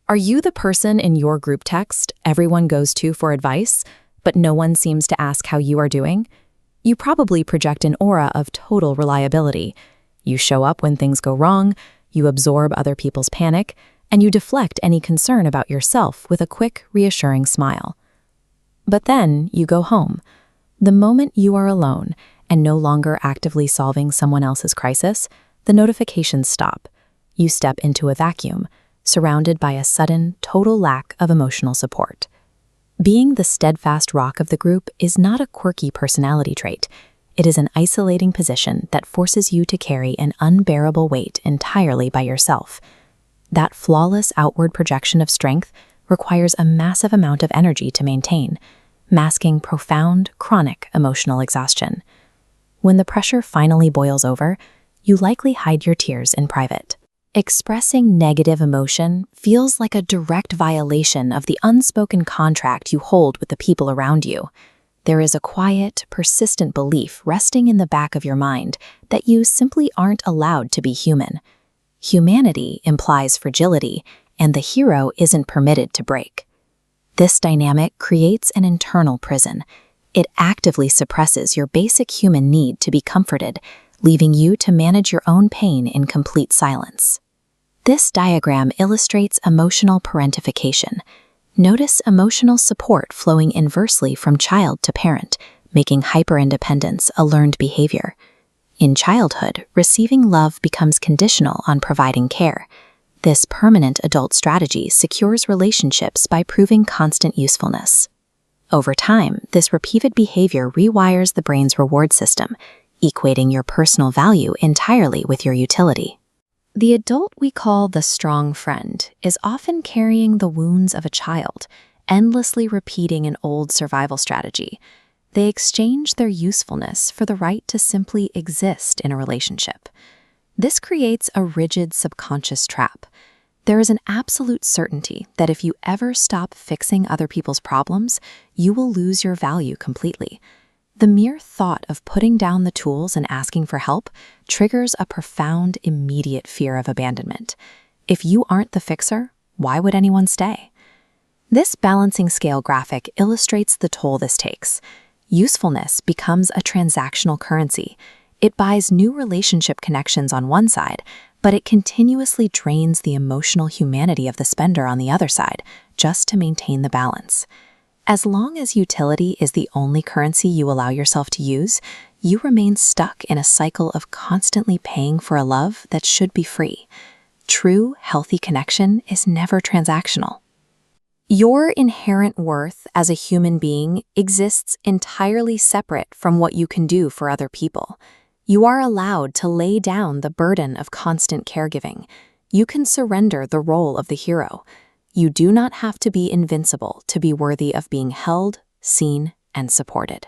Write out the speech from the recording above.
Are you the person in your group text everyone goes to for advice, but no one seems to ask how you are doing? You probably project an aura of total reliability. You show up when things go wrong, you absorb other people's panic, and you deflect any concern about yourself with a quick, reassuring smile. But then you go home. The moment you are alone and no longer actively solving someone else's crisis, the notifications stop. You step into a vacuum, surrounded by a sudden, total lack of emotional support. Being the steadfast rock of the group is not a quirky personality trait. It is an isolating position that forces you to carry an unbearable weight entirely by yourself. That flawless outward projection of strength requires a massive amount of energy to maintain, masking profound, chronic emotional exhaustion. When the pressure finally boils over, you likely hide your tears in private. Expressing negative emotion feels like a direct violation of the unspoken contract you hold with the people around you. There is a quiet, persistent belief resting in the back of your mind that you simply aren't allowed to be human. Humanity implies fragility, and the hero isn't permitted to break. This dynamic creates an internal prison. It actively suppresses your basic human need to be comforted, leaving you to manage your own pain in complete silence. This diagram illustrates emotional parentification. Notice emotional support flowing inversely from child to parent, making hyperindependence a learned behavior. In childhood, receiving love becomes conditional on providing care. This permanent adult strategy secures relationships by proving constant usefulness. Over time, this repeated behavior rewires the brain's reward system, equating your personal value entirely with your utility. The adult we call the strong friend is often carrying the wounds of a child, endlessly repeating an old survival strategy. They exchange their usefulness for the right to simply exist in a relationship. This creates a rigid subconscious trap. There is an absolute certainty that if you ever stop fixing other people's problems, you will lose your value completely. The mere thought of putting down the tools and asking for help triggers a profound, immediate fear of abandonment. If you aren't the fixer, why would anyone stay? This balancing scale graphic illustrates the toll this takes. Usefulness becomes a transactional currency. It buys new relationship connections on one side, but it continuously drains the emotional humanity of the spender on the other side, just to maintain the balance. As long as utility is the only currency you allow yourself to use, you remain stuck in a cycle of constantly paying for a love that should be free. True, healthy connection is never transactional. Your inherent worth as a human being exists entirely separate from what you can do for other people. You are allowed to lay down the burden of constant caregiving. You can surrender the role of the hero. You do not have to be invincible to be worthy of being held, seen, and supported.